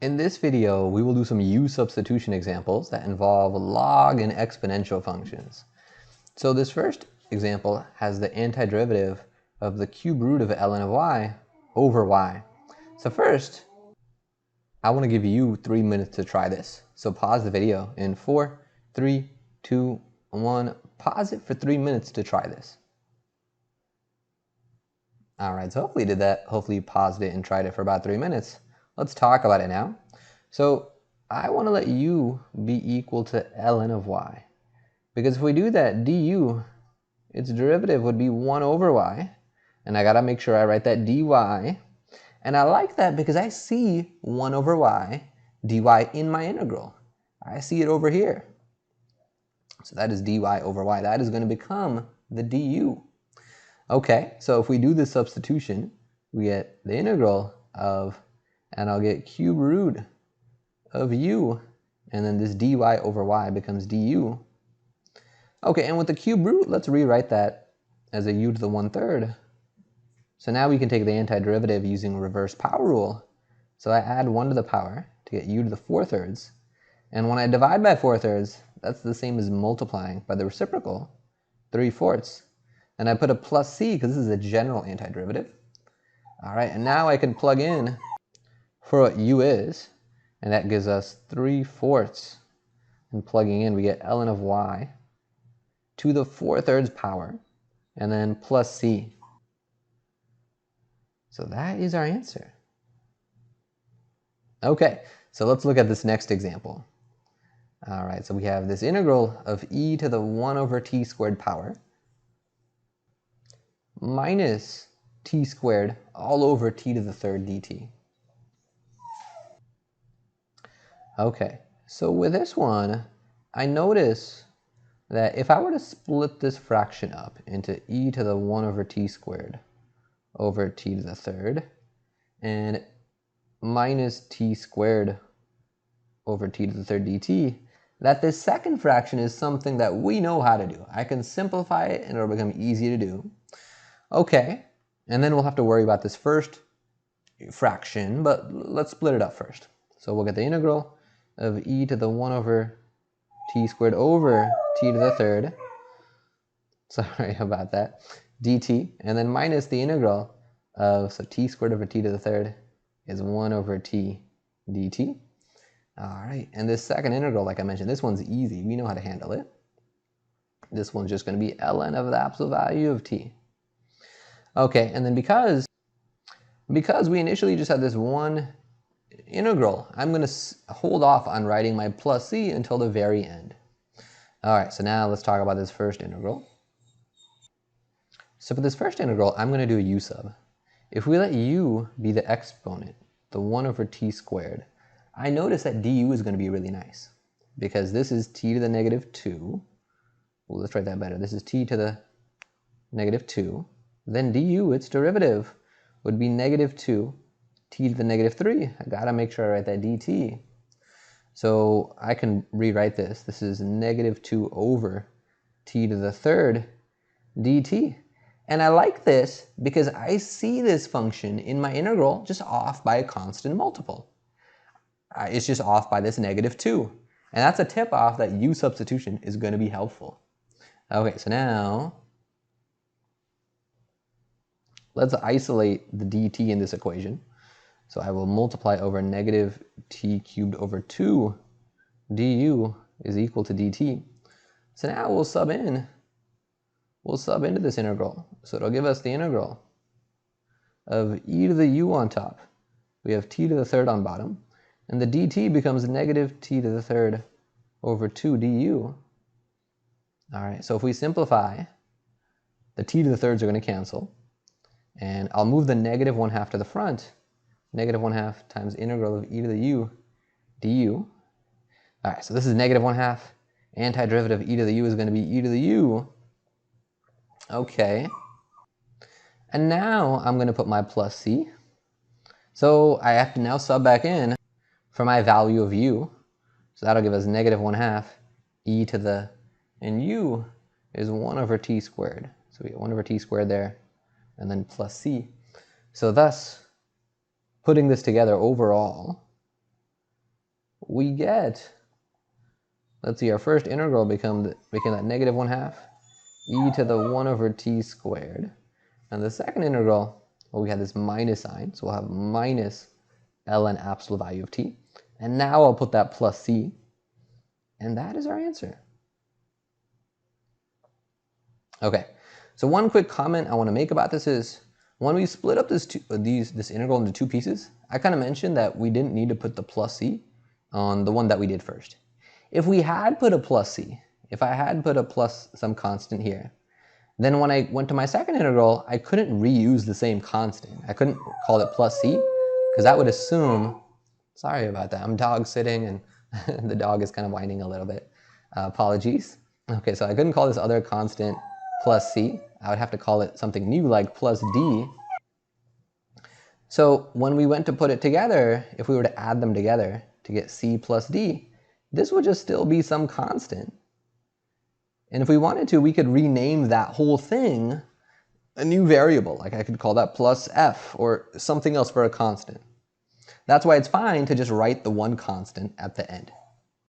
In this video, we will do some U-substitution examples that involve log and exponential functions. So this first example has the antiderivative of the cube root of ln of y over y. So first, I want to give you 3 minutes to try this. So pause the video in 4, 3, 2, 1. Pause it for 3 minutes to try this. All right, so hopefully you did that. Hopefully you paused it and tried it for about 3 minutes. Let's talk about it now. So I want to let u be equal to ln of y. Because if we do that, du, its derivative would be 1 over y. And I got to make sure I write that dy. And I like that because I see 1 over y dy in my integral. I see it over here. So that is dy over y. That is going to become the du. Okay, so if we do this substitution, we get the integral of, and I'll get cube root of u, and then this dy over y becomes du. Okay, and with the cube root, let's rewrite that as a u to the 1/3. So now we can take the antiderivative using reverse power rule. So I add 1 to the power to get u to the 4/3. And when I divide by 4/3, that's the same as multiplying by the reciprocal, 3/4. And I put a plus c because this is a general antiderivative. All right, and now I can plug in for what u is, and that gives us 3/4. And plugging in, we get ln of y to the 4/3 power, and then plus c. So that is our answer. Okay, so let's look at this next example. All right, so we have this integral of e to the 1 over t squared power minus t squared all over t to the 3rd dt. Okay, so with this one, I notice that if I were to split this fraction up into e to the 1 over t squared over t to the 3rd and minus t squared over t to the 3rd dt, that this second fraction is something that we know how to do. I can simplify it and it'll become easy to do. Okay, and then we'll have to worry about this first fraction, but let's split it up first. So we'll get the integral of e to the 1 over t squared over t to the 3rd, sorry about that, dt, and then minus the integral of, so t squared over t to the 3rd is 1 over t dt. All right, and this second integral, like I mentioned, this one's easy. We know how to handle it. This one's just going to be ln of the absolute value of t. Okay, and then because we initially just had this one integral, I'm going to hold off on writing my plus c until the very end. All right, so now let's talk about this first integral. So for this first integral, I'm going to do a u sub. If we let u be the exponent, the 1 over t squared, I notice that du is going to be really nice because this is t to the negative 2. Well, let's write that better. This is t to the negative 2. Then du, its derivative, would be negative 2 t to the negative 3. I gotta make sure I write that dt. So I can rewrite this. This is negative 2 over t to the 3rd dt. And I like this because I see this function in my integral just off by a constant multiple. It's just off by this negative 2. And that's a tip off that u substitution is going to be helpful. Okay, so now let's isolate the dt in this equation. So I will multiply over negative t cubed over 2 du is equal to dt. So now we'll sub into this integral. So it'll give us the integral of e to the u on top. We have t to the 3rd on bottom. And the dt becomes negative t to the 3rd over 2 du. All right, so if we simplify, the t to the 3rds are going to cancel. And I'll move the negative 1/2 to the front. Negative 1/2 times integral of e to the u du. All right, so this is negative 1/2. Antiderivative of e to the u is going to be e to the u. Okay. And now I'm going to put my plus c. So I have to now sub back in for my value of u. So that'll give us negative 1/2 e to the, and u is 1 over t squared. So we get 1 over t squared there, and then plus c. So thus, putting this together overall, we get, let's see, our first integral became that -1/2 e to the 1 over t squared. And the second integral, well, we had this minus sign, so we'll have minus ln absolute value of t. And now I'll put that plus c, and that is our answer. Okay, so one quick comment I want to make about this is, when we split up this integral into two pieces, I kind of mentioned that we didn't need to put the plus c on the one that we did first. If we had put a plus c, if I had put a plus some constant here, then when I went to my second integral, I couldn't reuse the same constant. I couldn't call it plus c, because that would assume, sorry about that, I'm dog sitting and the dog is kind of whining a little bit. Apologies. Okay, so I couldn't call this other constant plus c. I would have to call it something new like plus d. So when we went to put it together, if we were to add them together to get c plus d, this would just still be some constant. And if we wanted to, we could rename that whole thing a new variable. Like I could call that plus f or something else for a constant. That's why it's fine to just write the one constant at the end.